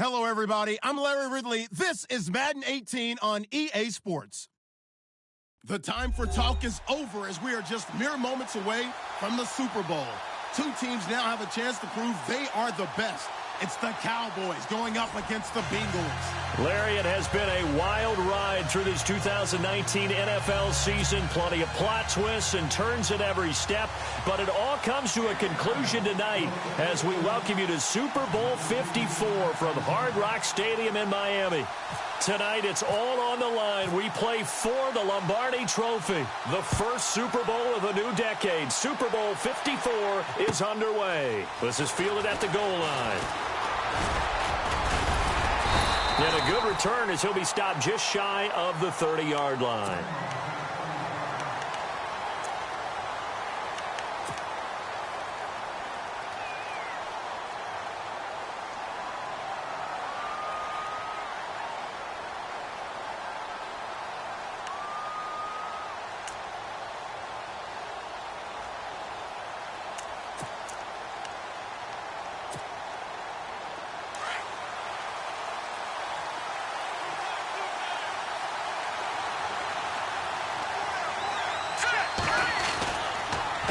Hello, everybody. I'm Larry Ridley. This is Madden 18 on EA Sports. The time for talk is over as we are just mere moments away from the Super Bowl. Two teams now have a chance to prove they are the best. It's the Cowboys going up against the Bengals. Larry, it has been a wild ride through this 2019 NFL season. Plenty of plot twists and turns at every step. But it all comes to a conclusion tonight as we welcome you to Super Bowl 54 from Hard Rock Stadium in Miami. Tonight, it's all on the line. We play for the Lombardi Trophy. The first Super Bowl of the new decade. Super Bowl 54 is underway. This is fielded at the goal line. And a good return as he'll be stopped just shy of the 30-yard line.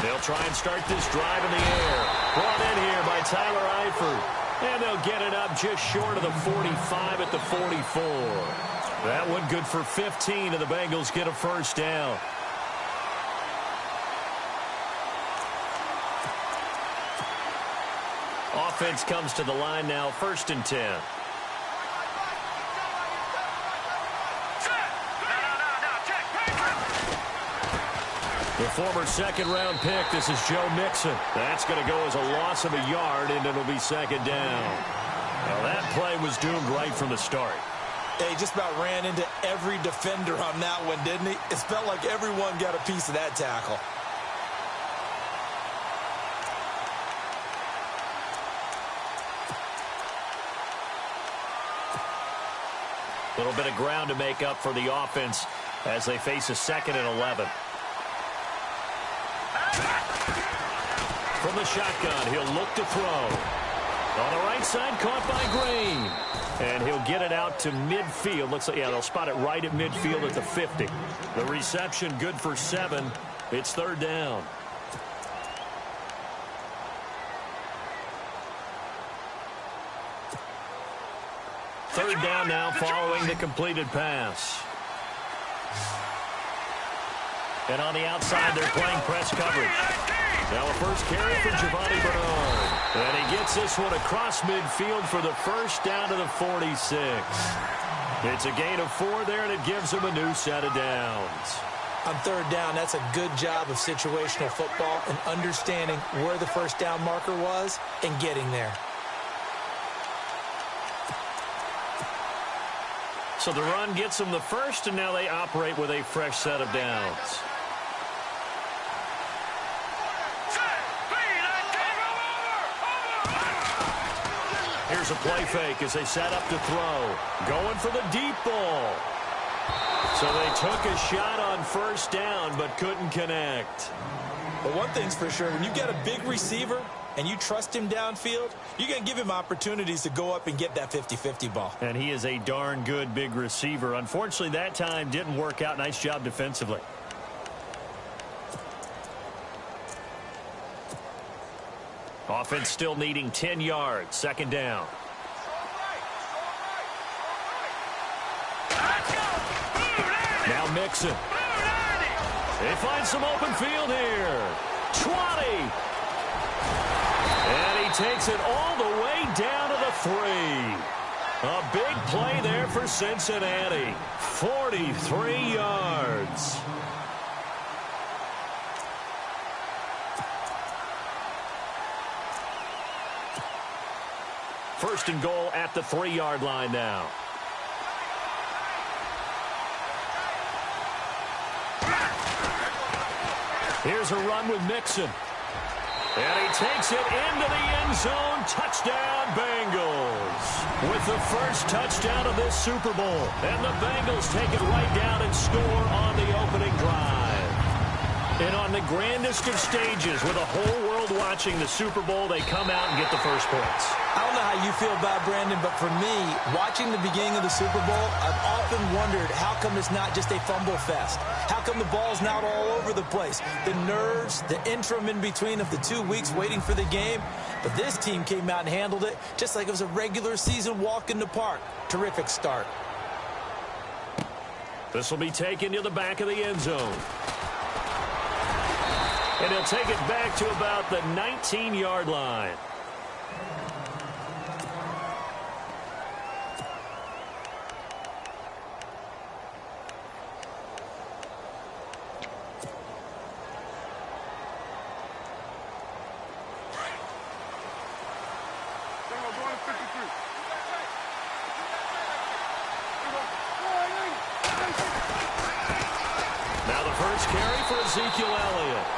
They'll try and start this drive in the air. Brought in here by Tyler Eifert. And they'll get it up just short of the 45 at the 44. That one good for 15, and the Bengals get a first down. Offense comes to the line now, 1st and 10. The former second-round pick, this is Joe Mixon. That's going to go as a loss of a yard, and it'll be 2nd down. Well, that play was doomed right from the start. He just about ran into every defender on that one, didn't he? It felt like everyone got a piece of that tackle. A little bit of ground to make up for the offense as they face a 2nd and 11. From the shotgun, he'll look to throw. On the right side, caught by Green. And he'll get it out to midfield. Looks like, yeah, they'll spot it right at midfield at the 50. The reception good for 7. It's 3rd down. Third down now following the completed pass. And on the outside, they're playing press coverage. Now a first carry for Giovanni Bernard. And he gets this one across midfield for the first down to the 46. It's a gain of 4 there, and it gives him a new set of downs. On 3rd down, that's a good job of situational football and understanding where the first down marker was and getting there. So the run gets them the first, and now they operate with a fresh set of downs. Here's a play fake as they set up to throw. Going for the deep ball. So they took a shot on 1st down, but couldn't connect. But one thing's for sure, when you get a big receiver and you trust him downfield, you're going to give him opportunities to go up and get that 50-50 ball. And he is a darn good big receiver. Unfortunately, that time didn't work out. Nice job defensively. Offense still needing 10 yards. 2nd down. Now Mixon. They find some open field here. 20. And he takes it all the way down to the 3. A big play there for Cincinnati. 43 yards. First and goal at the 3-yard line now. Here's a run with Mixon. And he takes it into the end zone. Touchdown, Bengals. With the first touchdown of this Super Bowl. And the Bengals take it right down and score on the opening drive. And on the grandest of stages, with the whole world watching the Super Bowl, they come out and get the first points. I don't know how you feel about it, Brandon, but for me, watching the beginning of the Super Bowl, I've often wondered how come it's not just a fumble fest? How come the ball's not all over the place? The nerves, the interim in between of the 2 weeks waiting for the game. But this team came out and handled it just like it was a regular season walk in the park. Terrific start. This will be taken to the back of the end zone. And he'll take it back to about the 19-yard line.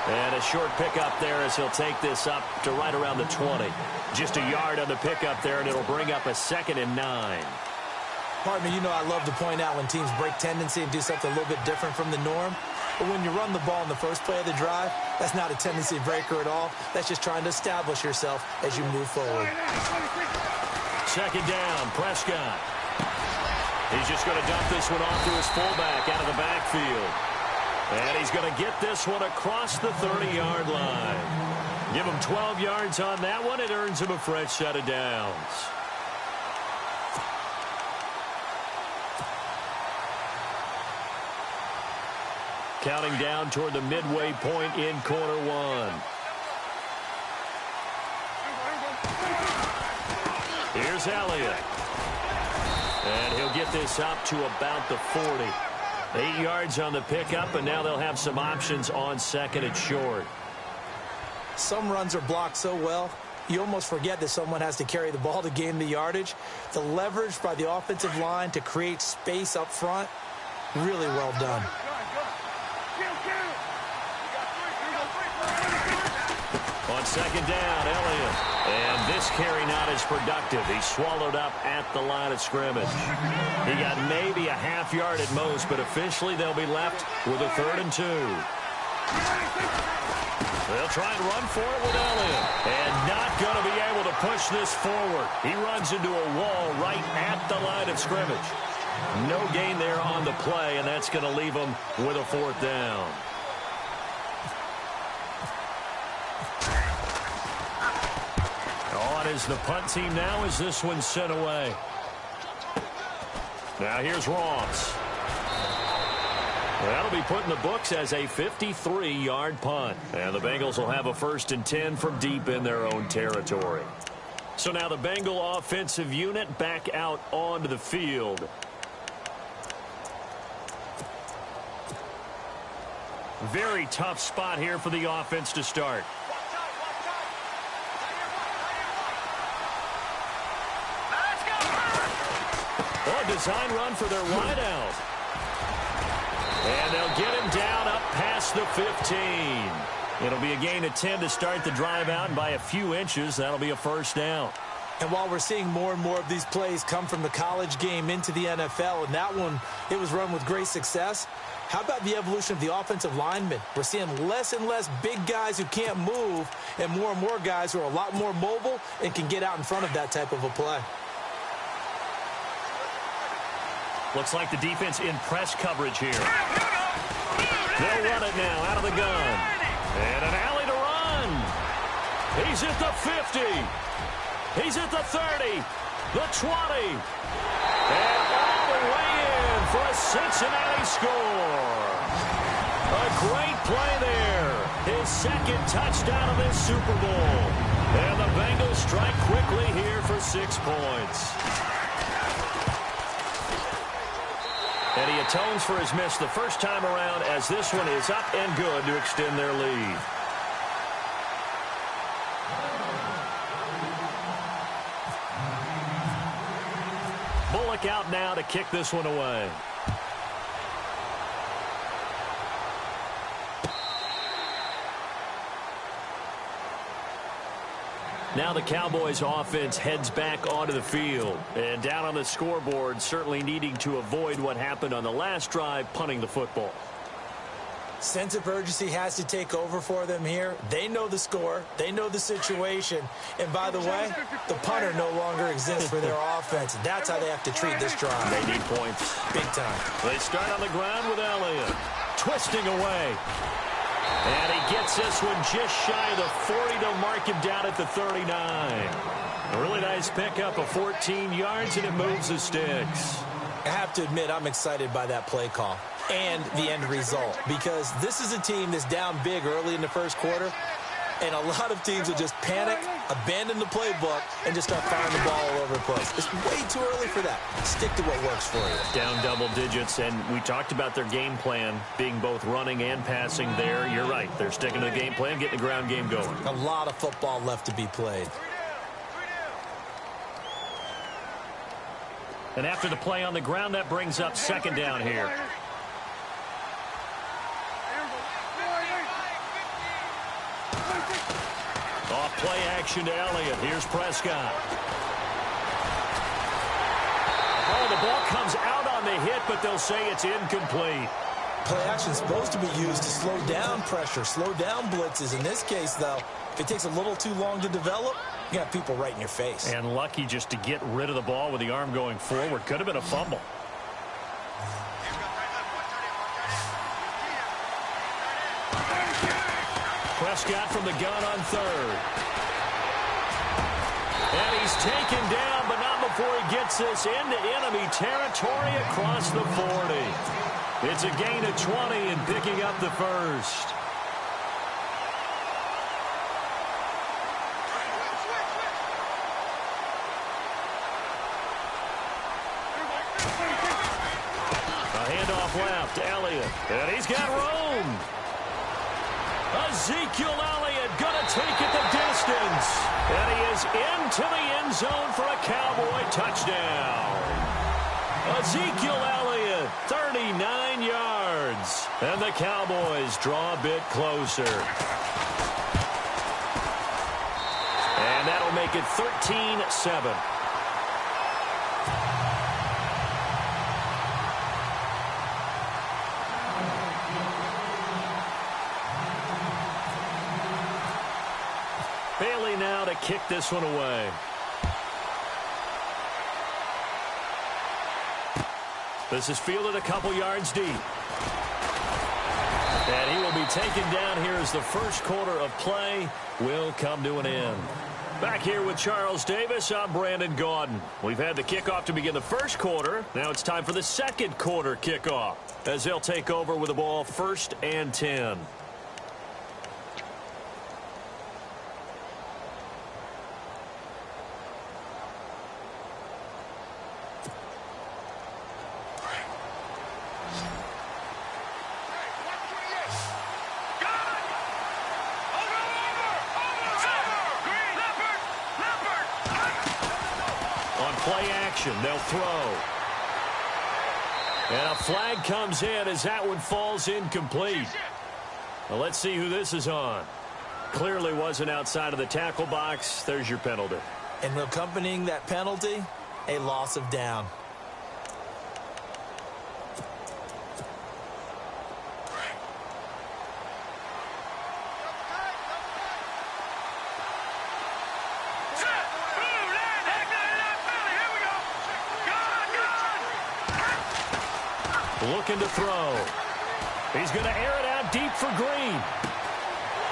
And a short pickup there as he'll take this up to right around the 20. Just a yard on the pickup there, and it'll bring up a 2nd and 9. Pardon me, you know I love to point out when teams break tendency and do something a little bit different from the norm. But when you run the ball in the first play of the drive, that's not a tendency breaker at all. That's just trying to establish yourself as you move forward. 2nd down, Prescott. He's just going to dump this one off to his fullback out of the backfield. And he's going to get this one across the 30-yard line. Give him 12 yards on that one. It earns him a fresh set of downs. Counting down toward the midway point in quarter one. Here's Elliott. And he'll get this up to about the 40. 8 yards on the pickup, and now they'll have some options on 2nd and short. Some runs are blocked so well, you almost forget that someone has to carry the ball to gain the yardage. The leverage by the offensive line to create space up front, really well done. On 2nd down, Elliott. And this carry not as productive. He swallowed up at the line of scrimmage. He got maybe a half yard at most, but officially they'll be left with a 3rd and 2. They'll try and run for it with Elliott. And not going to be able to push this forward. He runs into a wall right at the line of scrimmage. No gain there on the play, and that's going to leave him with a 4th down. On is the punt team now as this one's sent away. Now here's Ross. That'll be put in the books as a 53-yard punt. And the Bengals will have a 1st and 10 from deep in their own territory. So now the Bengal offensive unit back out onto the field. Very tough spot here for the offense to start. Design run for their wideout. And they'll get him down up past the 15. It'll be a gain of 10 to start the drive out, and by a few inches, that'll be a 1st down. And while we're seeing more and more of these plays come from the college game into the NFL, and that one, it was run with great success, how about the evolution of the offensive linemen? We're seeing less and less big guys who can't move, and more guys who are a lot more mobile and can get out in front of that type of a play. Looks like the defense in press coverage here. They'll run it now out of the gun. And an alley to run. He's at the 50. He's at the 30. The 20. And all the way in for a Cincinnati score. A great play there. His 2nd touchdown of this Super Bowl. And the Bengals strike quickly here for 6 points. And he atones for his miss the first time around as this one is up and good to extend their lead. Bullock out now to kick this one away. Now the Cowboys offense heads back onto the field. And down on the scoreboard, certainly needing to avoid what happened on the last drive, punting the football. Sense of urgency has to take over for them here. They know the score. They know the situation. And by the way, the punter no longer exists for their offense. That's how they have to treat this drive. They need points. Big time. They start on the ground with Elliott. Twisting away. And he gets this one just shy of the 40 to mark him down at the 39. A really nice pickup of 14 yards, and it moves the sticks. I have to admit, I'm excited by that play call and the end result, because this is a team that's down big early in the first quarter, and a lot of teams will just panic, abandon the playbook, and just start firing the ball all over the place. It's way too early for that. Stick to what works for you. Down double digits, and we talked about their game plan being both running and passing there. You're right. They're sticking to the game plan, getting the ground game going. A lot of football left to be played. And after the play on the ground, that brings up second down here. Off play action to Elliott. Here's Prescott. Oh, the ball comes out on the hit, but they'll say it's incomplete. Play action is supposed to be used to slow down pressure, slow down blitzes. In this case, though, if it takes a little too long to develop, you got people right in your face. And lucky just to get rid of the ball with the arm going forward. Could have been a fumble. Prescott from the gun on third. And he's taken down, but not before he gets this into enemy territory across the 40. It's a gain of 20 and picking up the first. A handoff left, Elliott, and he's got room. Ezekiel Elliott going to take it the distance. And he is into the end zone for a Cowboy touchdown. Ezekiel Elliott, 39 yards. And the Cowboys draw a bit closer. And that'll make it 13-7. Bailey now to kick this one away. This is fielded a couple yards deep. And he will be taken down here as the first quarter of play will come to an end. Back here with Charles Davis, I'm Brandon Gaudin. We've had the kickoff to begin the first quarter. Now it's time for the second quarter kickoff as they'll take over with the ball 1st and 10. Play action, they'll throw. And a flag comes in as that one falls incomplete. Well, let's see who this is on. Clearly wasn't outside of the tackle box. There's your penalty. And accompanying that penalty, a loss of down. Looking to throw. He's going to air it out deep for Green.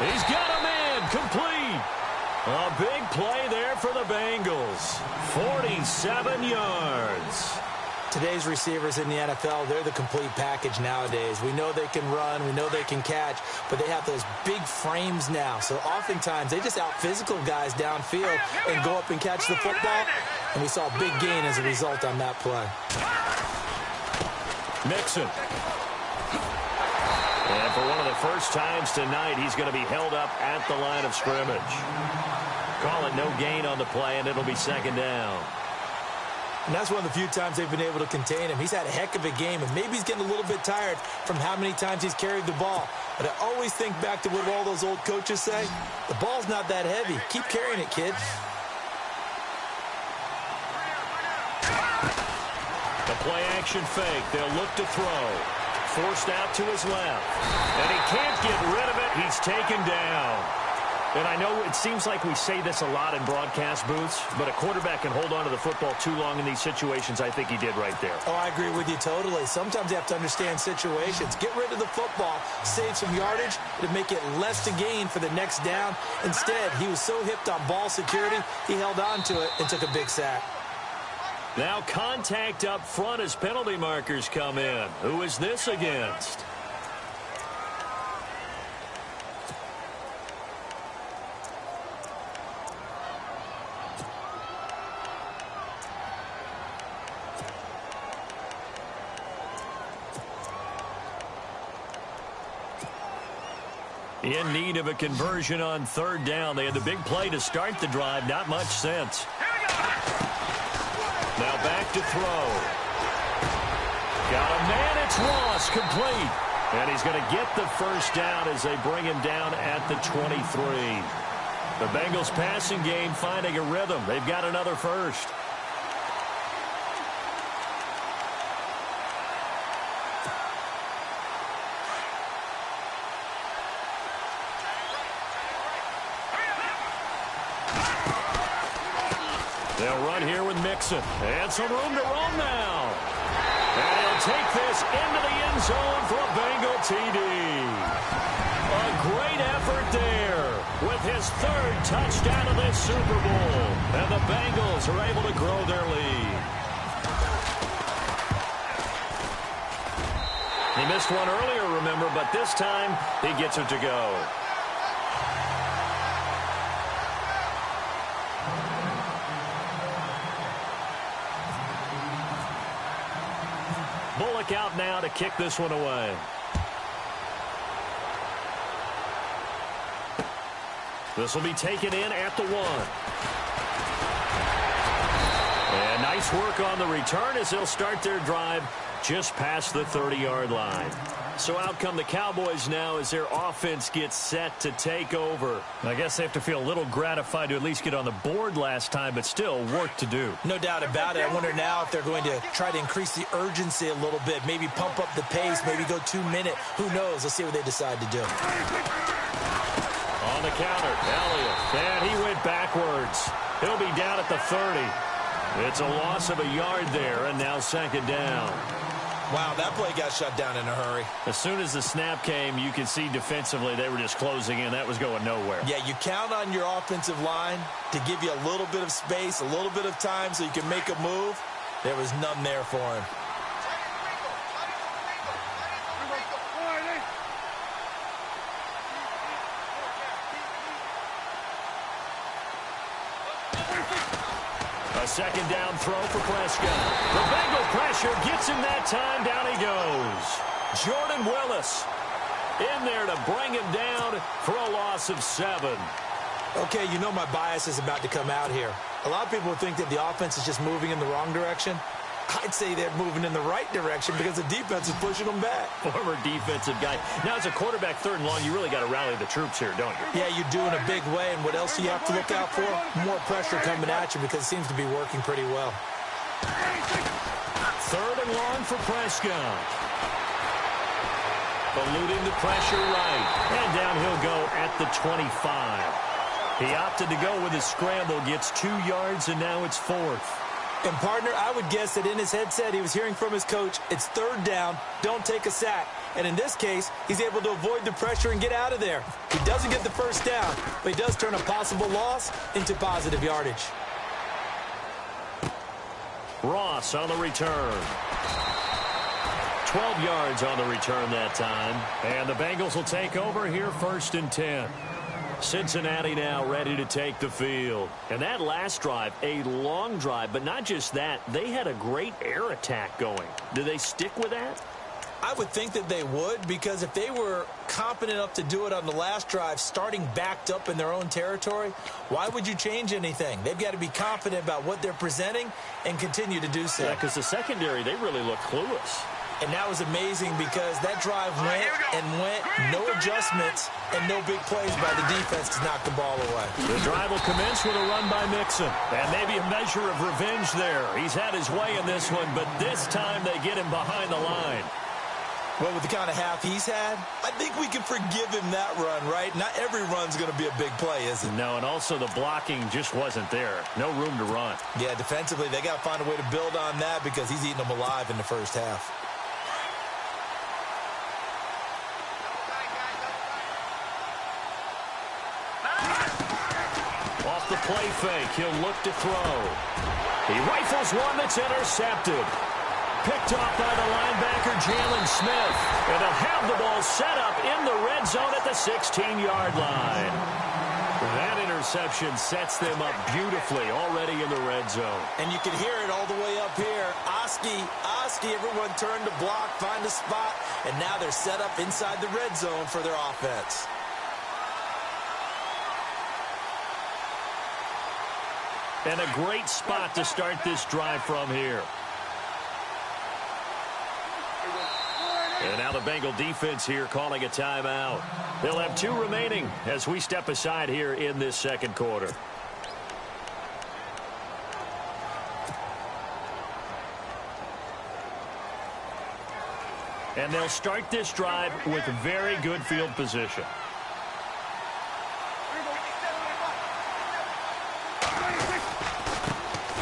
He's got a man complete. A big play there for the Bengals. 47 yards. Today's receivers in the NFL, they're the complete package nowadays. We know they can run, we know they can catch, but they have those big frames now. So oftentimes they just out-physical guys downfield and go up and catch the football. And we saw a big gain as a result on that play. Mixon. And for one of the first times tonight, he's going to be held up at the line of scrimmage. Call it no gain on the play, and it'll be second down. And that's one of the few times they've been able to contain him. He's had a heck of a game, and maybe he's getting a little bit tired from how many times he's carried the ball. But I always think back to what all those old coaches say. The ball's not that heavy. Keep carrying it, kid. The play action fake. They'll look to throw. forced out to his left. And he can't get rid of it. He's taken down. And I know it seems like we say this a lot in broadcast booths, but a quarterback can hold on to the football too long in these situations. I think he did right there. Oh, I agree with you totally. Sometimes you have to understand situations. Get rid of the football, save some yardage to make it less to gain for the next down. Instead, he was so hipped on ball security, he held on to it and took a big sack. Now contact up front as penalty markers come in. Who is this against? In need of a conversion on third down. They had the big play to start the drive. Not much sense. Now back to throw. Got a man. It's Ross, complete. And he's going to get the first down as they bring him down at the 23. The Bengals passing game finding a rhythm. They've got another first. They'll run here with Mixon. And some room to roam now. And he'll take this into the end zone for a Bengal TD. A great effort there with his third touchdown of this Super Bowl. And the Bengals are able to grow their lead. He missed one earlier, remember, but this time he gets it to go. Bullock out now to kick this one away. This will be taken in at the 1. And nice work on the return as they'll start their drive just past the 30-yard line. So out come the Cowboys now as their offense gets set to take over. I guess they have to feel a little gratified to at least get on the board last time, but still work to do. No doubt about it. I wonder now if they're going to try to increase the urgency a little bit, maybe pump up the pace, maybe go 2-minute. Who knows? Let's see what they decide to do. On the counter, Elliott, and he went backwards. He'll be down at the 30. It's a loss of a yard there, and now second down. Wow, that play got shut down in a hurry. As soon as the snap came, you could see defensively they were just closing in. That was going nowhere. Yeah, you count on your offensive line to give you a little bit of space, a little bit of time so you can make a move. There was none there for him. A second down throw for Prescott. The Bengal pressure gets him that time. Down he goes. Jordan Willis in there to bring him down for a loss of 7. Okay, you know my bias is about to come out here. A lot of people think that the offense is just moving in the wrong direction. I'd say they're moving in the right direction because the defense is pushing them back. Former defensive guy. Now, as a quarterback, third and long, you really got to rally the troops here, don't you? Yeah, you do in a big way. And what else do you have to look out for? More pressure coming at you because it seems to be working pretty well. Third and long for Prescott. Eluding the pressure right. And down he'll go at the 25. He opted to go with his scramble, gets 2 yards, and now it's 4th. And, partner, I would guess that in his headset he was hearing from his coach, it's third down, don't take a sack. And in this case, he's able to avoid the pressure and get out of there. He doesn't get the first down, but he does turn a possible loss into positive yardage. Ross on the return. 12 yards on the return that time. And the Bengals will take over here 1st and 10. Cincinnati now ready to take the field. And that last drive, a long drive, but not just that, they had a great air attack going. Do they stick with that? I would think that they would, because if they were confident enough to do it on the last drive, starting backed up in their own territory, why would you change anything? They've got to be confident about what they're presenting and continue to do so. Yeah, because the secondary, they really look clueless. And that was amazing because that drive went and went, no adjustments, and no big plays by the defense to knock the ball away. The drive will commence with a run by Mixon. And maybe a measure of revenge there. He's had his way in this one, but this time they get him behind the line. Well, with the kind of half he's had, I think we can forgive him that run, right? Not every run's going to be a big play, is it? No, and also the blocking just wasn't there. No room to run. Yeah, defensively, they got to find a way to build on that because he's eating them alive in the first half. Off the play fake, he'll look to throw. He rifles one that's intercepted. Picked off by the linebacker, Jalen Smith. And they'll have the ball set up in the red zone at the 16-yard line. That interception sets them up beautifully already in the red zone. And you can hear it all the way up here. Oski, everyone turned to block, find a spot, and now they're set up inside the red zone for their offense. And a great spot to start this drive from here. And now the Bengal defense here calling a timeout. They'll have 2 remaining as we step aside here in this second quarter. And they'll start this drive with very good field position.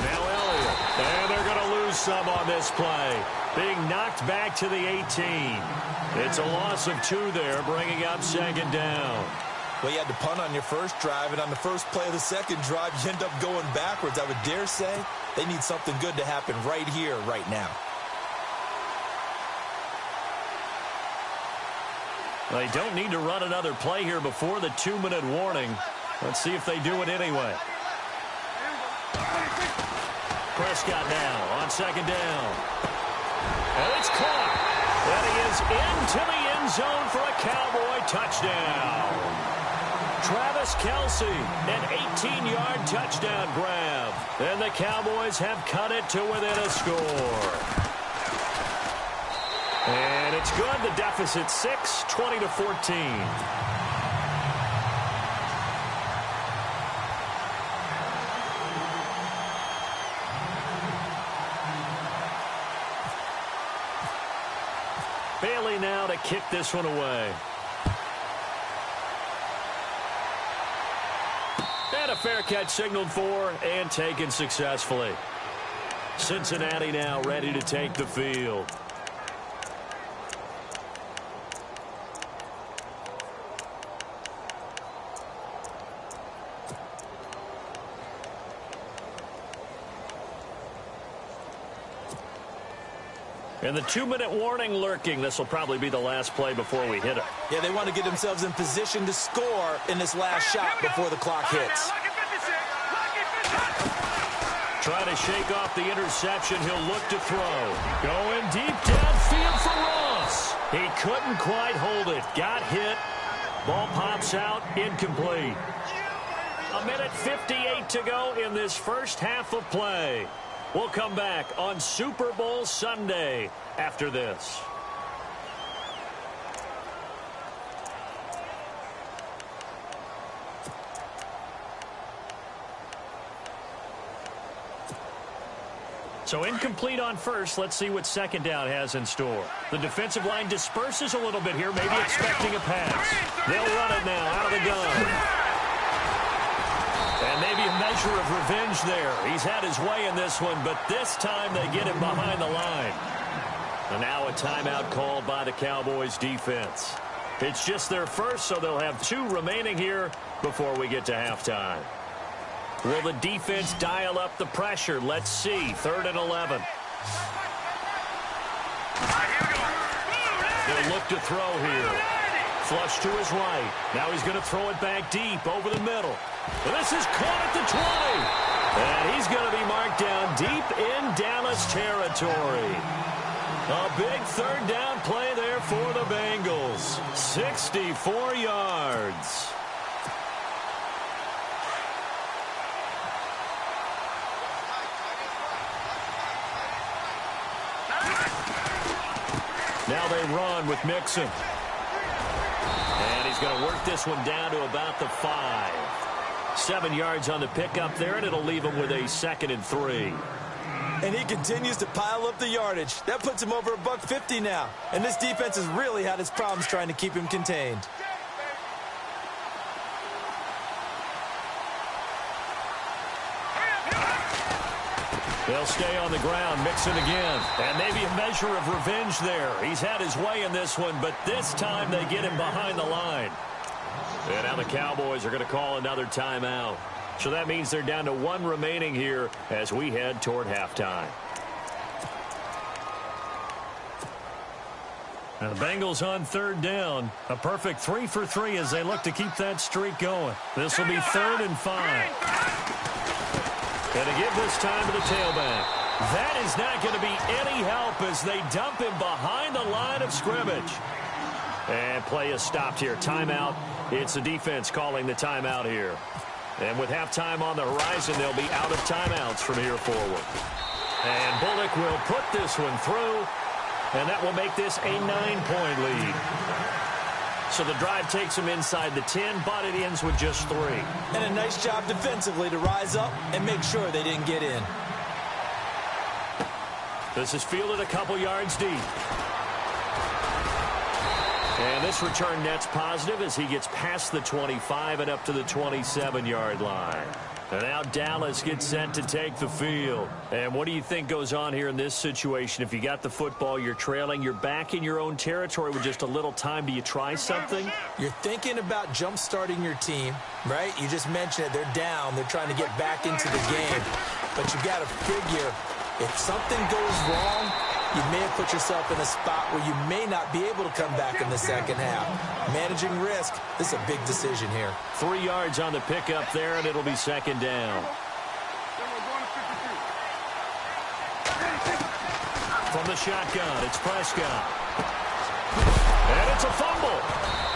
Now Elliott. And they're going to lose some on this play. Being knocked back to the 18. It's a loss of 2 there, bringing up second down. Well, you had to punt on your first drive, and on the first play of the second drive, you end up going backwards. I would dare say they need something good to happen right here, right now. They don't need to run another play here before the 2-minute warning. Let's see if they do it anyway. Prescott now on second down. And it's caught. And he is into the end zone for a Cowboy touchdown. Travis Kelce, an 18-yard touchdown grab. And the Cowboys have cut it to within a score. And it's good. The deficit 6, 20-14. Bailey now to kick this one away. And a fair catch signaled for and taken successfully. Cincinnati now ready to take the field. And the 2-minute warning lurking. This will probably be the last play before we hit it. Yeah, they want to get themselves in position to score in this last shot before the clock hits. Trying to shake off the interception. He'll look to throw. Going deep downfield for Ross. He couldn't quite hold it. Got hit. Ball pops out. Incomplete. 1:58 to go in this first half of play. We'll come back on Super Bowl Sunday after this. So incomplete on first. Let's see what second down has in store. The defensive line disperses a little bit here, maybe expecting a pass. They'll run it now out of the gun. And maybe a measure of revenge there. He's had his way in this one, but this time they get him behind the line. And now a timeout called by the Cowboys defense. It's just their first, so they'll have 2 remaining here before we get to halftime. Will the defense dial up the pressure? Let's see. 3rd and 11. They'll look to throw here. Flush to his right. Now he's going to throw it back deep over the middle. And this is caught at the 20. And he's going to be marked down deep in Dallas territory. A big 3rd down play there for the Bengals. 64 yards. Now they run with Mixon. And he's going to work this one down to about the 5. 7 yards on the pickup there, and it'll leave him with a 2nd and 3. And he continues to pile up the yardage. That puts him over $150 now. And this defense has really had its problems trying to keep him contained. They'll stay on the ground, mix it again. And maybe a measure of revenge there. He's had his way in this one, but this time they get him behind the line. And now the Cowboys are going to call another timeout. So that means they're down to one remaining here as we head toward halftime. And the Bengals on third down. A perfect 3 for 3 as they look to keep that streak going. This will be 3rd and 5. And to give this time to the tailback. That is not going to be any help as they dump him behind the line of scrimmage. And play is stopped here. Timeout. It's the defense calling the timeout here. And with halftime on the horizon, they'll be out of timeouts from here forward. And Bullock will put this one through. And that will make this a 9-point lead. So the drive takes them inside the 10, but it ends with just 3. And a nice job defensively to rise up and make sure they didn't get in. This is fielded a couple yards deep. And this return net's positive as he gets past the 25 and up to the 27-yard line. And now Dallas gets set to take the field. And what do you think goes on here in this situation? If you got the football, you're trailing, you're back in your own territory with just a little time. Do you try something? You're thinking about jump-starting your team, right? You just mentioned it. They're down. They're trying to get back into the game. But you got to figure if something goes wrong, you may have put yourself in a spot where you may not be able to come back in the second half. Managing risk, this is a big decision here. 3 yards on the pickup there, and it'll be 2nd down. From the shotgun, it's Prescott. And it's a fumble.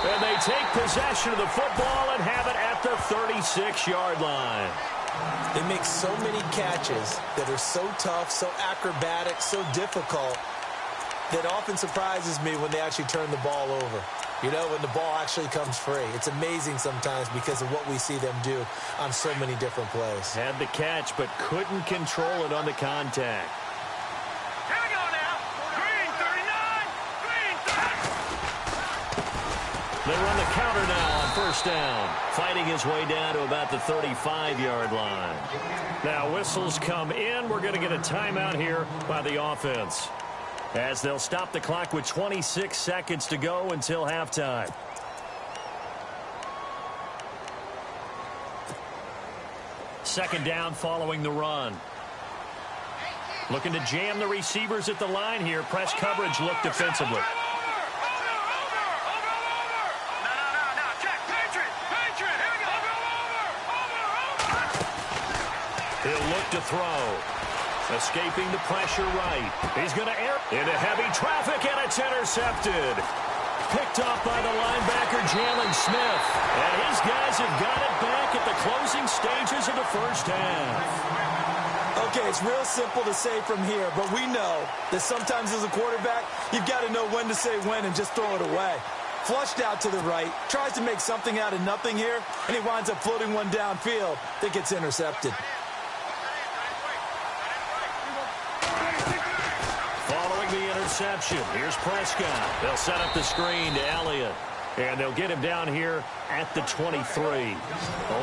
And they take possession of the football and have it at the 36-yard line. They make so many catches that are so tough, so acrobatic, so difficult that often surprises me when they actually turn the ball over. You know, when the ball actually comes free. It's amazing sometimes because of what we see them do on so many different plays. Had the catch, but couldn't control it on the contact. Here we go now. Green 39. Green 30. They run the counter now on 1st down. Fighting his way down to about the 35-yard line. Now whistles come in. We're going to get a timeout here by the offense, as they'll stop the clock with 26 seconds to go until halftime. Second down following the run. Looking to jam the receivers at the line here. Press coverage look defensively. He'll look to throw. Escaping the pressure right. He's going to air into heavy traffic, and it's intercepted. Picked off by the linebacker, Jalen Smith. And his guys have got it back at the closing stages of the first half. Okay, it's real simple to say from here, but we know that sometimes as a quarterback, you've got to know when to say when and just throw it away. Flushed out to the right, tries to make something out of nothing here, and he winds up floating one downfield that gets intercepted. Interception. Here's Prescott. They'll set up the screen to Elliott. And they'll get him down here at the 23.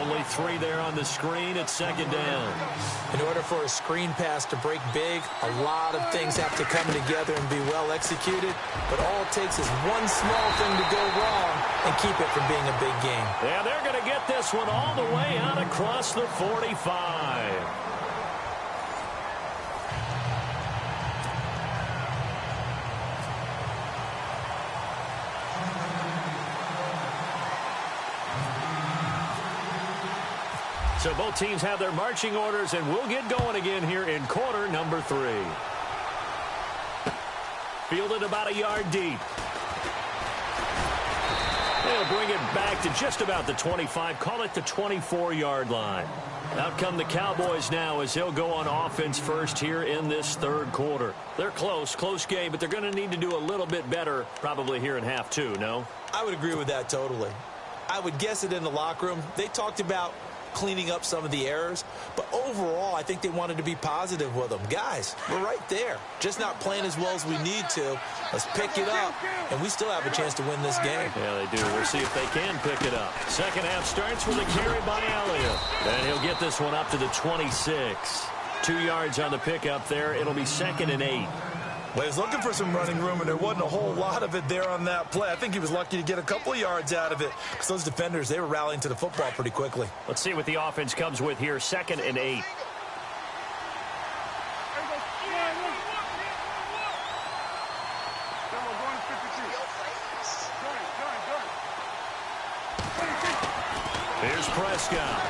Only 3 there on the screen. It's 2nd down. In order for a screen pass to break big, a lot of things have to come together and be well executed. But all it takes is one small thing to go wrong and keep it from being a big game. Yeah, they're going to get this one all the way out across the 45. So both teams have their marching orders, and we'll get going again here in quarter number 3. Fielded about a yard deep. They'll bring it back to just about the 25. Call it the 24-yard line. Out come the Cowboys now as they'll go on offense first here in this 3rd quarter. They're close game, but they're going to need to do a little bit better probably here in half 2, no? I would agree with that totally. I would guess it in the locker room. They talked about cleaning up some of the errors. But overall, I think they wanted to be positive with them. Guys, we're right there. Just not playing as well as we need to. Let's pick it up, and we still have a chance to win this game. Yeah, they do. We'll see if they can pick it up. Second half starts with a carry by Elliott. And he'll get this one up to the 26. 2 yards on the pickup there. It'll be 2nd and 8. Well, he was looking for some running room, and there wasn't a whole lot of it there on that play. I think he was lucky to get a couple of yards out of it because those defenders, they were rallying to the football pretty quickly. Let's see what the offense comes with here. 2nd and 8. Here's Prescott.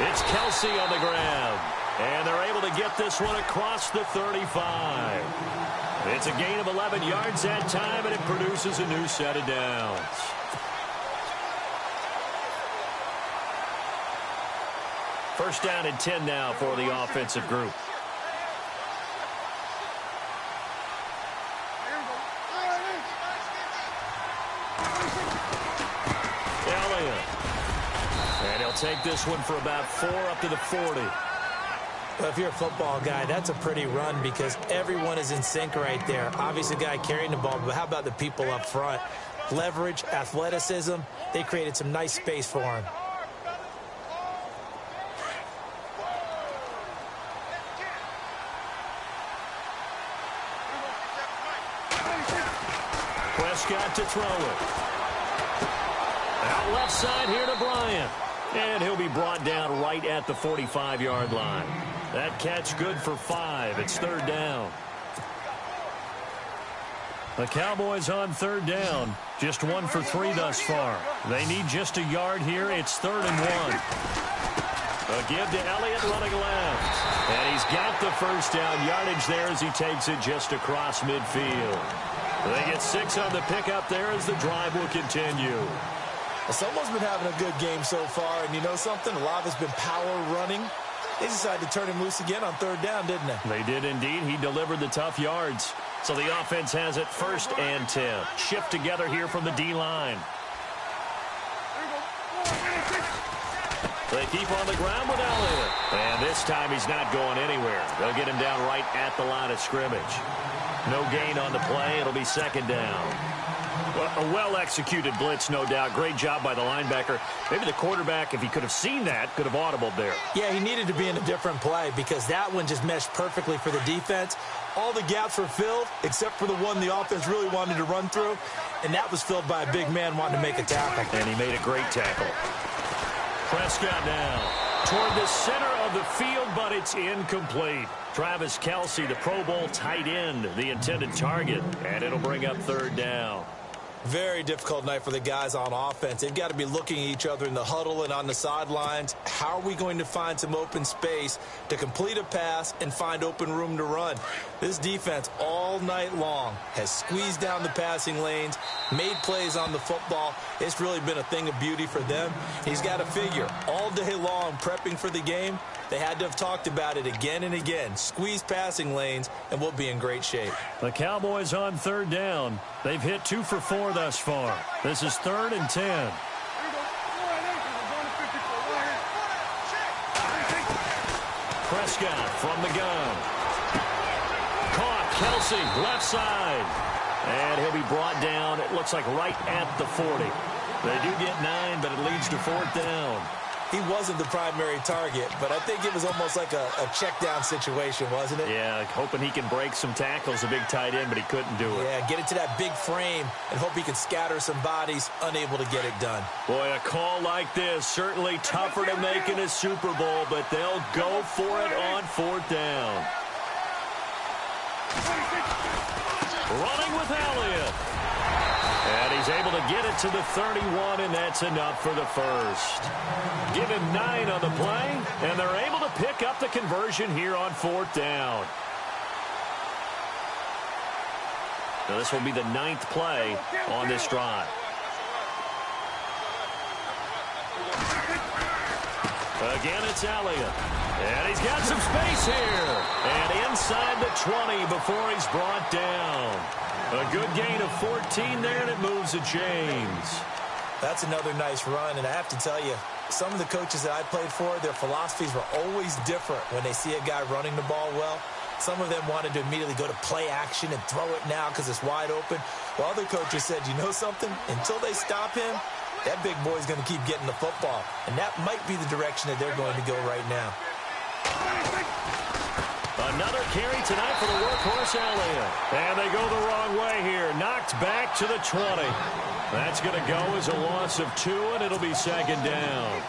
It's Kelsey on the grab. And they're able to get this one across the 35. It's a gain of 11 yards that time, and it produces a new set of downs. First down and 10 now for the offensive group. Elliott. And he'll take this one for about 4 up to the 40. Well, if you're a football guy, that's a pretty run because everyone is in sync right there. Obviously, the guy carrying the ball, but how about the people up front? Leverage, athleticism, they created some nice space for him. Prescott to throw it. Out left side here to Bryant. And he'll be brought down right at the 45-yard line. That catch good for 5. It's 3rd down. The Cowboys on 3rd down. Just 1 for 3 thus far. They need just a yard here. It's 3rd and 1. A give to Elliott running left. And he's got the first down yardage there as he takes it just across midfield. They get 6 on the pickup there as the drive will continue. Well, someone's been having a good game so far, and you know something? A lot of it's been power running. They decided to turn him loose again on 3rd down, didn't they? They did indeed. He delivered the tough yards. So the offense has it 1st and 10. Shift together here from the D-line. They keep on the ground with Elliott. And this time he's not going anywhere. They'll get him down right at the line of scrimmage. No gain on the play. It'll be 2nd down. Well, a well-executed blitz, no doubt. Great job by the linebacker. Maybe the quarterback, if he could have seen that, could have audibled there. Yeah, he needed to be in a different play because that one just meshed perfectly for the defense. All the gaps were filled except for the one the offense really wanted to run through, and that was filled by a big man wanting to make a tackle. And he made a great tackle. Prescott now toward the center of the field, but it's incomplete. Travis Kelsey, the Pro Bowl tight end, the intended target, and it'll bring up 3rd down. Very difficult night for the guys on offense. They've got to be looking at each other in the huddle and on the sidelines. How are we going to find some open space to complete a pass and find open room to run? This defense all night long has squeezed down the passing lanes, made plays on the football. It's really been a thing of beauty for them. He's got to figure all day long prepping for the game. They had to have talked about it again and again. Squeeze passing lanes, and we'll be in great shape. The Cowboys on 3rd down. They've hit 2 for 4 thus far. This is 3rd and 10. Prescott from the gun. Caught. Kelsey, left side. And he'll be brought down, it looks like right at the 40. They do get 9, but it leads to 4th down. He wasn't the primary target, but I think it was almost like a check-down situation, wasn't it? Yeah, hoping he can break some tackles, a big tight end, but he couldn't do it. Yeah, get it to that big frame and hope he can scatter some bodies, unable to get it done. Boy, a call like this, certainly tougher to make in a Super Bowl, but they'll go for it on 4th down. Running with Elliott. And he's able to get it to the 31, and that's enough for the first. Give him 9 on the play, and they're able to pick up the conversion here on 4th down. Now this will be the 9th play on this drive. Again, it's Elliott. And he's got some space here. And inside the 20 before he's brought down. A good gain of 14 there, and it moves the chains. That's another nice run, and I have to tell you, some of the coaches that I played for, their philosophies were always different when they see a guy running the ball well. Some of them wanted to immediately go to play action and throw it now because it's wide open. While other coaches said, you know something? Until they stop him, that big boy's going to keep getting the football. And that might be the direction that they're going to go right now. Another carry tonight for the workhorse Elliott. And they go the wrong way here. Knocked back to the 20. That's going to go as a loss of 2, and it'll be second down.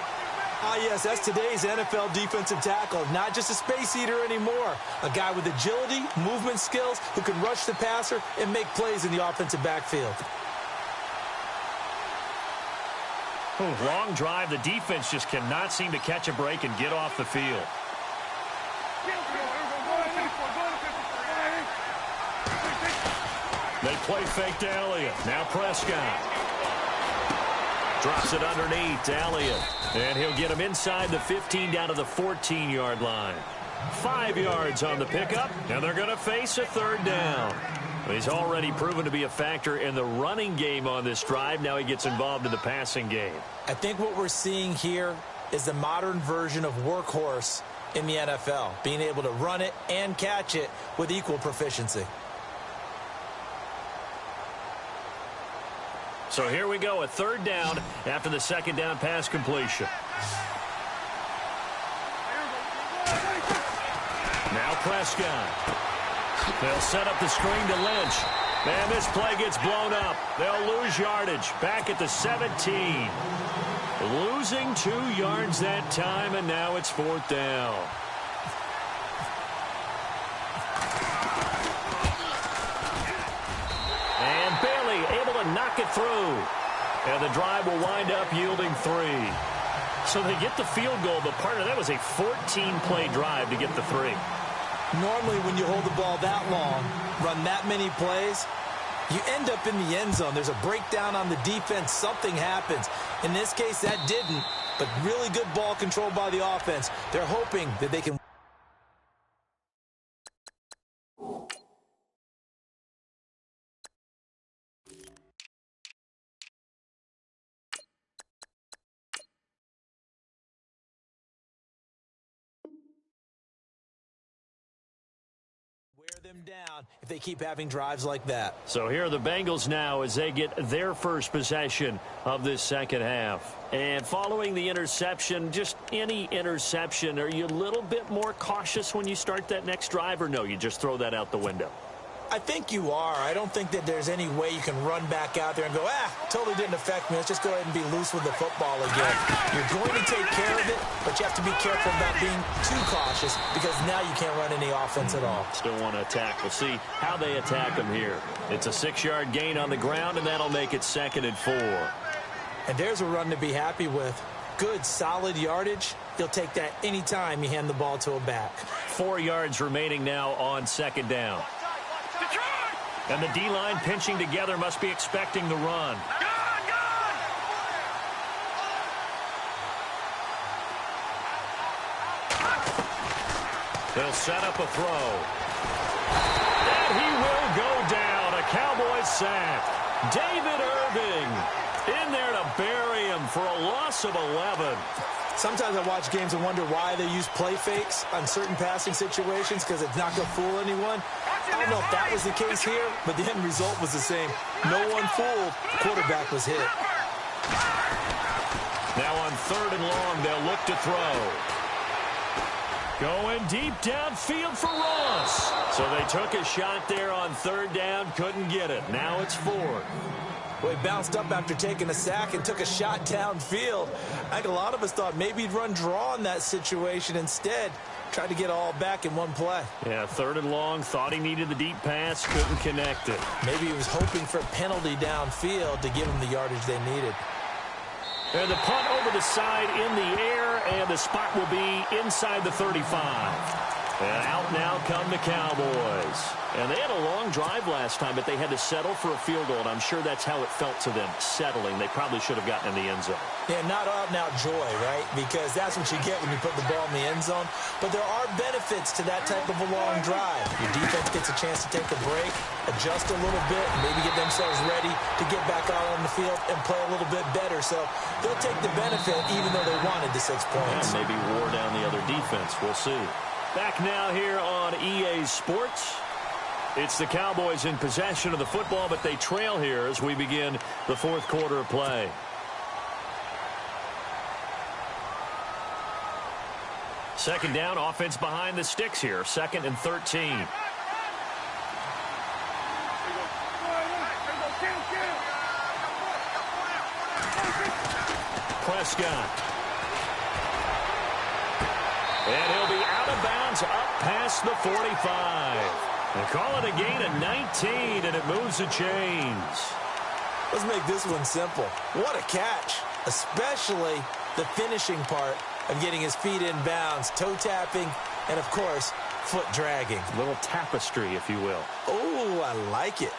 Ah, yes, that's today's NFL defensive tackle. Not just a space eater anymore. A guy with agility, movement skills, who can rush the passer and make plays in the offensive backfield. Long drive. The defense just cannot seem to catch a break and get off the field. They play fake to Elliott. Now Prescott. Drops it underneath to Elliott. And he'll get him inside the 15 down to the 14-yard line. 5 yards on the pickup, and they're going to face a third down. He's already proven to be a factor in the running game on this drive. Now he gets involved in the passing game. I think what we're seeing here is the modern version of workhorse in the NFL, being able to run it and catch it with equal proficiency. So here we go, a third down after the second down pass completion. Now Prescott. They'll set up the screen to Lynch. Man, this play gets blown up. They'll lose yardage. Back at the 17. Losing 2 yards that time, and now it's fourth down. And Bailey able to knock it through. And the drive will wind up yielding 3. So they get the field goal, but part of that was a 14-play drive to get the 3. Normally, when you hold the ball that long, run that many plays, you end up in the end zone. There's a breakdown on the defense. Something happens. In this case, that didn't, but really good ball control by the offense. They're hoping that they can. Them down if they keep having drives like that. So here are the Bengals now as they get their first possession of this second half. And following the interception, just any interception, are you a little bit more cautious when you start that next drive, or no, you just throw that out the window? I think you are. I don't think that there's any way you can run back out there and go, totally didn't affect me. Let's just go ahead and be loose with the football again. You're going to take care of it, but you have to be careful about being too cautious because now you can't run any offense at all. Still want to attack. We'll see how they attack them here. It's a 6-yard gain on the ground, and that'll make it 2nd and 4. And there's a run to be happy with. Good, solid yardage. You'll take that anytime you hand the ball to a back. 4 yards remaining now on second down. And the D-line pinching together, must be expecting the run. They'll set up a throw. And he will go down. A Cowboys sack. David Irving in there to bury him for a loss of 11. Sometimes I watch games and wonder why they use play fakes on certain passing situations because it's not going to fool anyone. I don't know if that was the case here, but the end result was the same. No one fooled. The quarterback was hit. Now on 3rd and long, they'll look to throw. Going deep downfield for Ross. So they took a shot there on 3rd down, couldn't get it. Now it's 4th. Well, he bounced up after taking a sack and took a shot downfield. I think a lot of us thought maybe he'd run draw in that situation instead. Tried to get all back in one play. Yeah, 3rd and long, thought he needed the deep pass, couldn't connect it. Maybe he was hoping for a penalty downfield to give him the yardage they needed. And the punt over the side in the air, and the spot will be inside the 35. And out now come the Cowboys. And they had a long drive last time, but they had to settle for a field goal, and I'm sure that's how it felt to them, settling. They probably should have gotten in the end zone. Yeah, not out-and-out joy, right? Because that's what you get when you put the ball in the end zone. But there are benefits to that type of a long drive. Your defense gets a chance to take a break, adjust a little bit, and maybe get themselves ready to get back out on the field and play a little bit better. So they'll take the benefit even though they wanted the 6 points. And maybe wore down the other defense. We'll see. Back now here on EA Sports. It's the Cowboys in possession of the football, but they trail here as we begin the fourth quarter of play. Second down, offense behind the sticks here. 2nd and 13. Prescott. And he'll be out of bounds up past the 45. They call it a gain of 19, and it moves the chains. Let's make this one simple. What a catch, especially the finishing part of getting his feet in bounds, toe tapping, and, of course, foot dragging. A little tapestry, if you will. Oh, I like it.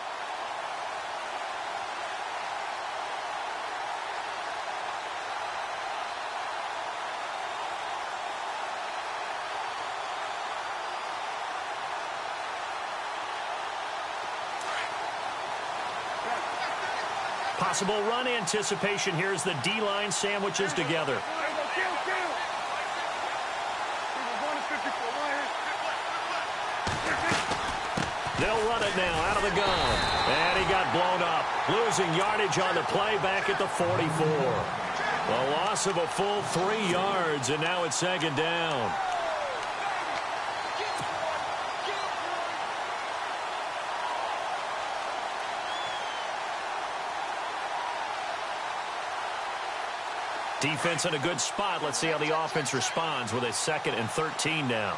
Possible run anticipation here as the D-line sandwiches together. They'll run it now out of the gun. And he got blown up. Losing yardage on the play back at the 44. A loss of a full 3 yards, and now it's 2nd down. Defense in a good spot. Let's see how the offense responds with a 2nd and 13 now.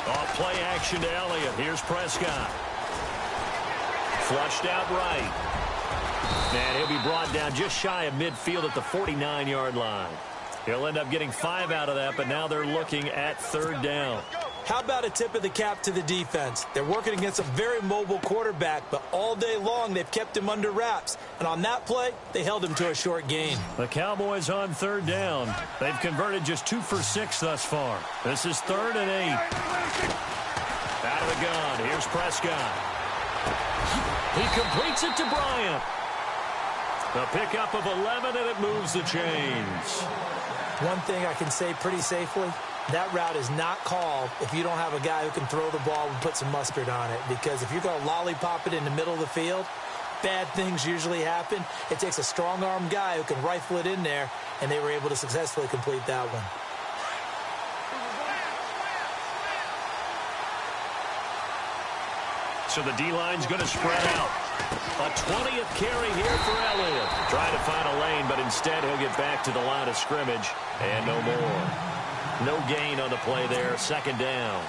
Off play action to Elliott. Here's Prescott. Flushed out right. And he'll be brought down just shy of midfield at the 49-yard line. He'll end up getting 5 out of that, but now they're looking at 3rd down. How about a tip of the cap to the defense? They're working against a very mobile quarterback, but all day long they've kept him under wraps. And on that play, they held him to a short gain. The Cowboys on 3rd down. They've converted just 2 for 6 thus far. This is 3rd and 8. Out of the gun. Here's Prescott. He completes it to Bryant. The pickup of 11, and it moves the chains. One thing I can say pretty safely, that route is not called if you don't have a guy who can throw the ball and put some mustard on it. Because if you're going to lollipop it in the middle of the field, bad things usually happen. It takes a strong-arm guy who can rifle it in there, and they were able to successfully complete that one. So the D-line's going to spread out. A 20th carry here for Elliott. Trying to find a lane, but instead he'll get back to the line of scrimmage, and no more. No gain on the play there. 2nd down.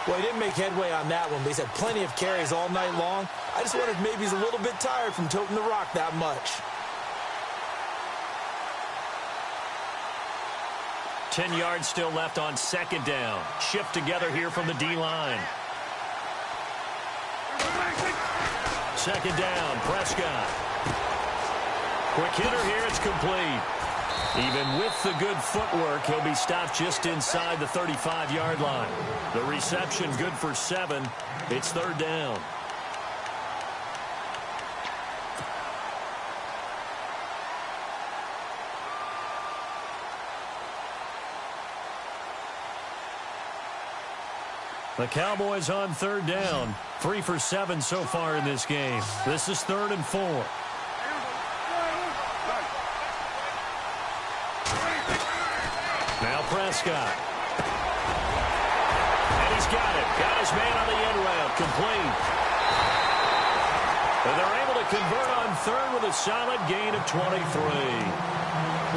Well, he didn't make headway on that one, but he's had plenty of carries all night long. I just wondered if maybe he's a little bit tired from toting the rock that much. 10 yards still left on 2nd down. Shift together here from the D-line. 2nd down, Prescott. Quick hitter here, it's complete. Even with the good footwork, he'll be stopped just inside the 35-yard line. The reception good for 7. It's 3rd down. The Cowboys on 3rd down. 3 for 7 so far in this game. This is 3rd and 4. Now Prescott. And he's got it. Got his man on the end route. Complete. And they're able to convert on 3rd with a solid gain of 23.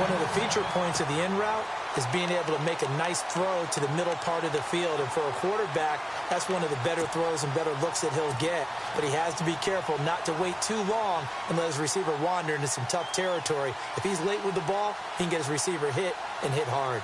One of the feature points of the in route is being able to make a nice throw to the middle part of the field. And for a quarterback, that's one of the better throws and better looks that he'll get. But he has to be careful not to wait too long and let his receiver wander into some tough territory. If he's late with the ball, he can get his receiver hit and hit hard.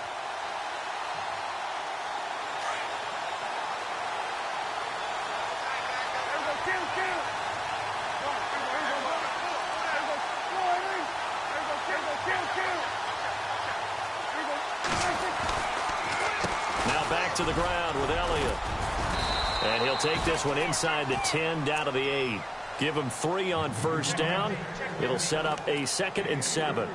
to the ground with Elliott. And he'll take this one inside the 10, down to the 8. Give him 3 on first down. It'll set up a 2nd and 7.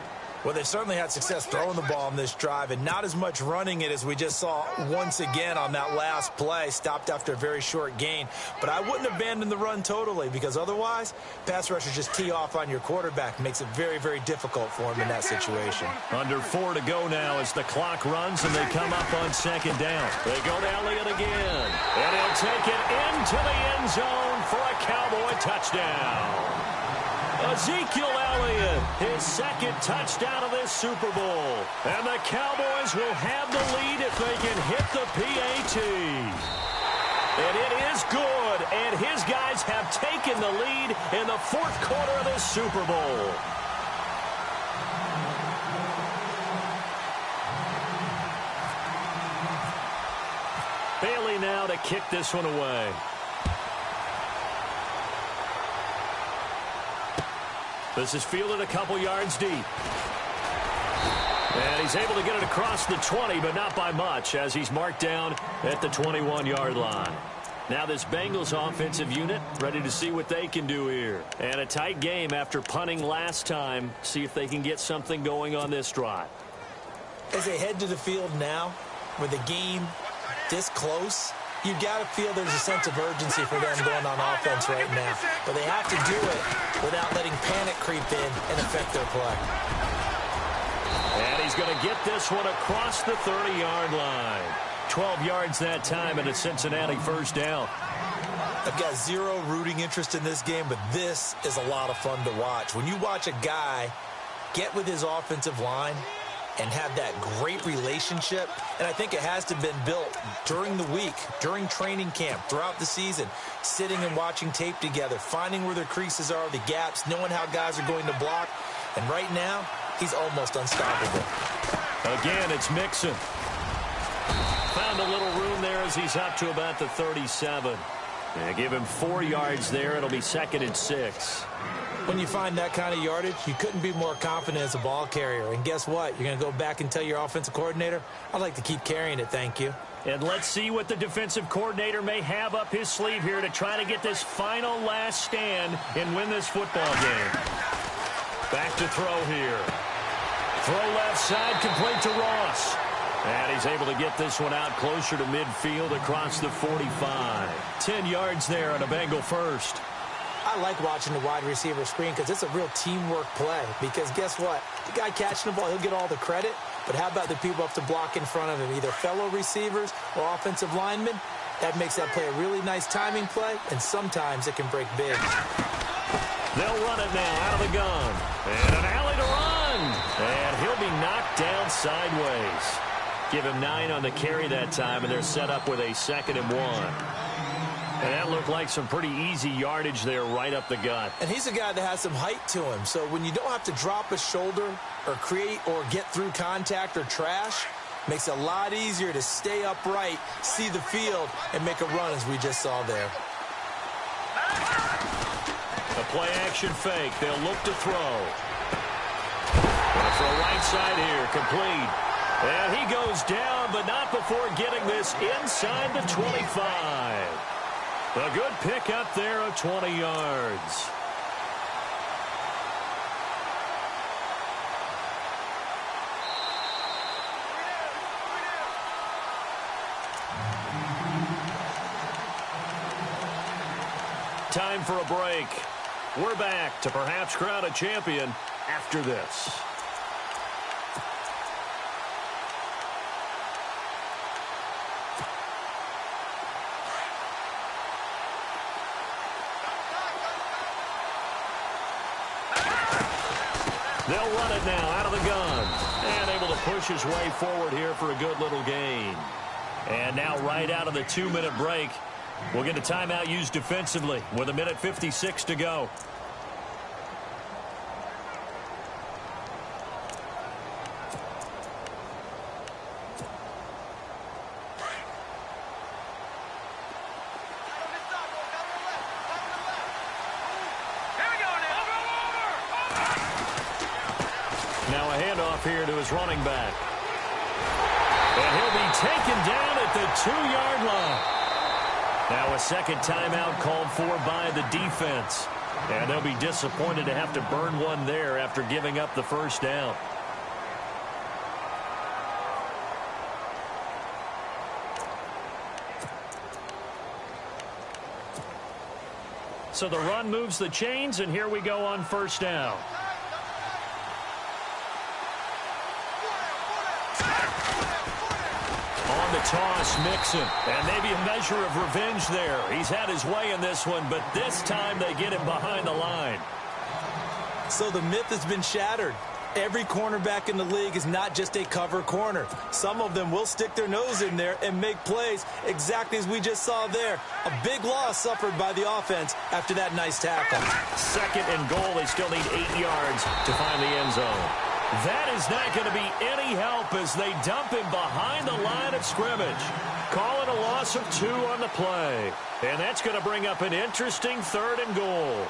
Well, they certainly had success throwing the ball in this drive and not as much running it as we just saw once again on that last play. Stopped after a very short gain. But I wouldn't abandon the run totally because otherwise, pass rushers just tee off on your quarterback. Makes it very, very difficult for him in that situation. Under 4 to go now as the clock runs and they come up on 2nd down. They go to Elliott again. And he'll take it into the end zone for a Cowboy touchdown. Ezekiel Elliott, his 2nd touchdown of this Super Bowl. And the Cowboys will have the lead if they can hit the PAT. And it is good, and his guys have taken the lead in the 4th quarter of this Super Bowl. Bailey now to kick this one away. This is fielded a couple yards deep. And he's able to get it across the 20, but not by much, as he's marked down at the 21-yard line. Now this Bengals offensive unit ready to see what they can do here. And a tight game after punting last time. See if they can get something going on this drive. As they head to the field now, with the game this close, you've got to feel there's a sense of urgency for them going on offense right now. But they have to do it without letting panic creep in and affect their play. And he's going to get this one across the 30-yard line. 12 yards that time and a Cincinnati first down. I've got zero rooting interest in this game, but this is a lot of fun to watch. When you watch a guy get with his offensive line and have that great relationship, and I think it has to have been built during the week, during training camp, throughout the season, sitting and watching tape together, finding where their creases are, the gaps, knowing how guys are going to block, and right now, he's almost unstoppable. Again, it's Mixon. Found a little room there as he's up to about the 37. And give him 4 yards there. It'll be 2nd and 6. When you find that kind of yardage, you couldn't be more confident as a ball carrier. And guess what? You're going to go back and tell your offensive coordinator, I'd like to keep carrying it, thank you. And let's see what the defensive coordinator may have up his sleeve here to try to get this final last stand and win this football game. Back to throw here. Throw left side, complete to Ross. And he's able to get this one out closer to midfield across the 45. 10 yards there on a Bengal first. I like watching the wide receiver screen because it's a real teamwork play. Because guess what? The guy catching the ball, he'll get all the credit. But how about the people up to block in front of him, either fellow receivers or offensive linemen? That makes that play a really nice timing play, and sometimes it can break big. They'll run it now out of the gun. And an alley to run. And he'll be knocked down sideways. Give him 9 on the carry that time, and they're set up with a 2nd and 1. And that looked like some pretty easy yardage there right up the gut. And he's a guy that has some height to him. So when you don't have to drop a shoulder or create or get through contact or trash, makes it a lot easier to stay upright, see the field, and make a run as we just saw there. A play action fake. They'll look to throw. And for a right side here, complete. And he goes down, but not before getting this inside the 25. A good pick up there of 20 yards. Time for a break. We're back to perhaps crown a champion after this. They'll run it now out of the gun. And able to push his way forward here for a good little gain. And now right out of the 2-minute break, we'll get a timeout used defensively with 1:56 to go. Now a handoff here to his running back. And he'll be taken down at the 2-yard line. Now a second timeout called for by the defense. And they'll be disappointed to have to burn one there after giving up the first down. So the run moves the chains, and here we go on first down. On the toss, Mixon. And maybe a measure of revenge there. He's had his way in this one, but this time they get him behind the line. So the myth has been shattered. Every cornerback in the league is not just a cover corner. Some of them will stick their nose in there and make plays exactly as we just saw there. A big loss suffered by the offense after that nice tackle. Second and goal. They still need 8 yards to find the end zone. That is not going to be any help as they dump him behind the line of scrimmage. Call it a loss of 2 on the play. And that's going to bring up an interesting third and goal.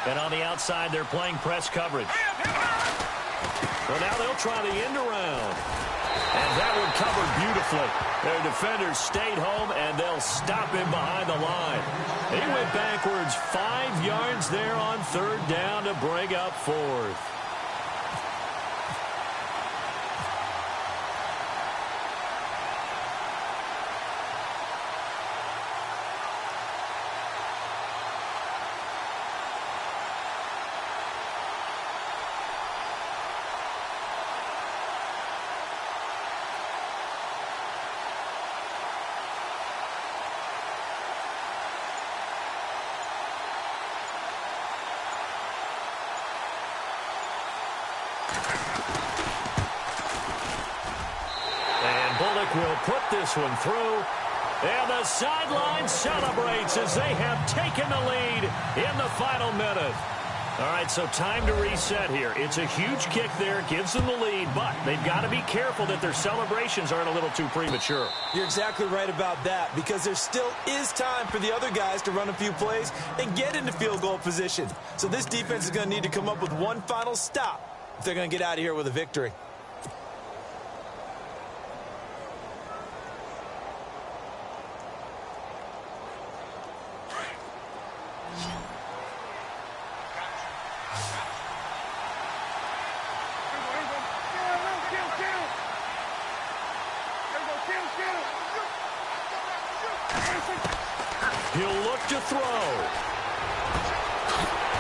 And on the outside, they're playing press coverage. Well, now they'll try the end around. And that one covered beautifully. Their defenders stayed home, and they'll stop him behind the line. He went backwards 5 yards there on third down to bring up fourth. Will put this one through, and the sideline celebrates as they have taken the lead in the final minute. All right, so time to reset here. It's a huge kick there, gives them the lead, but they've got to be careful that their celebrations aren't a little too premature. You're exactly right about that, because there still is time for the other guys to run a few plays and get into field goal position. So this defense is going to need to come up with one final stop if they're going to get out of here with a victory. He'll look to throw.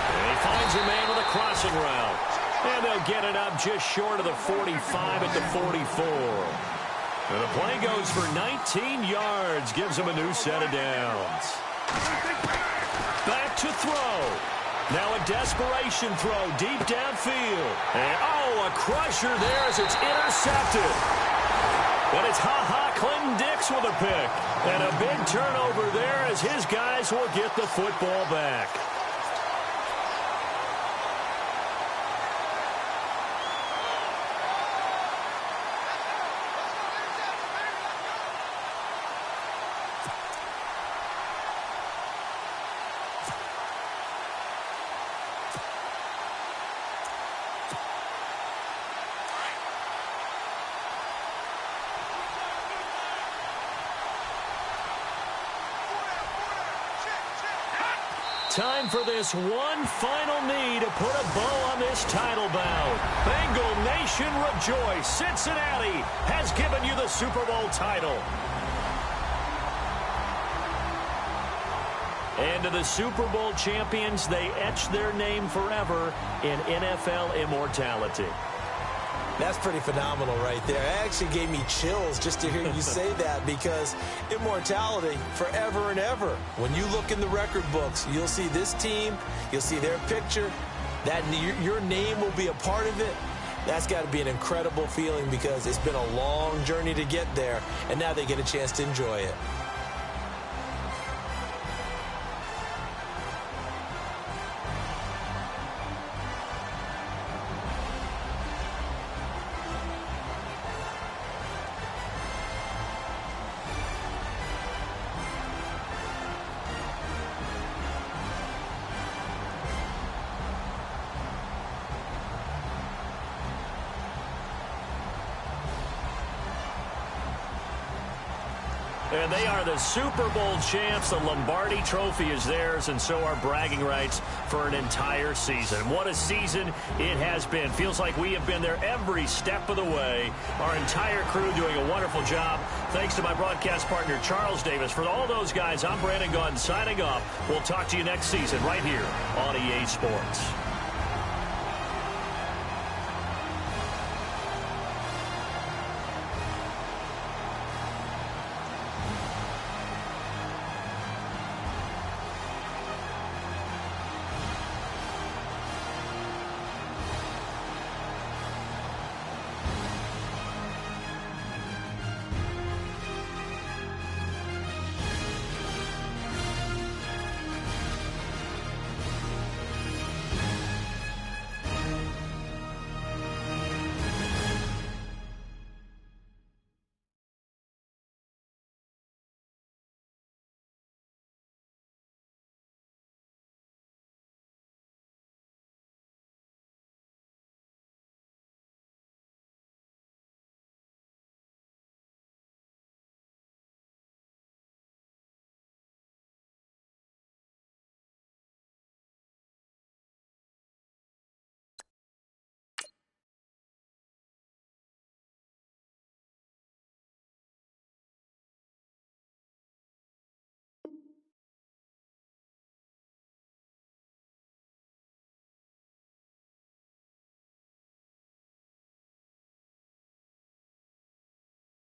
And he finds a man with a crossing route. And they'll get it up just short of the 45 at the 44. And the play goes for 19 yards. Gives him a new set of downs. Back to throw. Now a desperation throw deep downfield. And, oh, a crusher there as it's intercepted. And it's Clinton Dix with a pick. And a big turnover there as his guys will get the football back. Time for this one final knee to put a bow on this title bout. Bengal Nation rejoice. Cincinnati has given you the Super Bowl title. And to the Super Bowl champions, they etch their name forever in NFL immortality. That's pretty phenomenal right there. It actually gave me chills just to hear you say that, because immortality forever and ever. When you look in the record books, you'll see this team, you'll see their picture, that your name will be a part of it, that's got to be an incredible feeling because it's been a long journey to get there, and now they get a chance to enjoy it. And they are the Super Bowl champs. The Lombardi Trophy is theirs, and so are bragging rights for an entire season. What a season it has been. Feels like we have been there every step of the way. Our entire crew doing a wonderful job. Thanks to my broadcast partner, Charles Davis. For all those guys, I'm Brandon Gaudin signing off. We'll talk to you next season right here on EA Sports.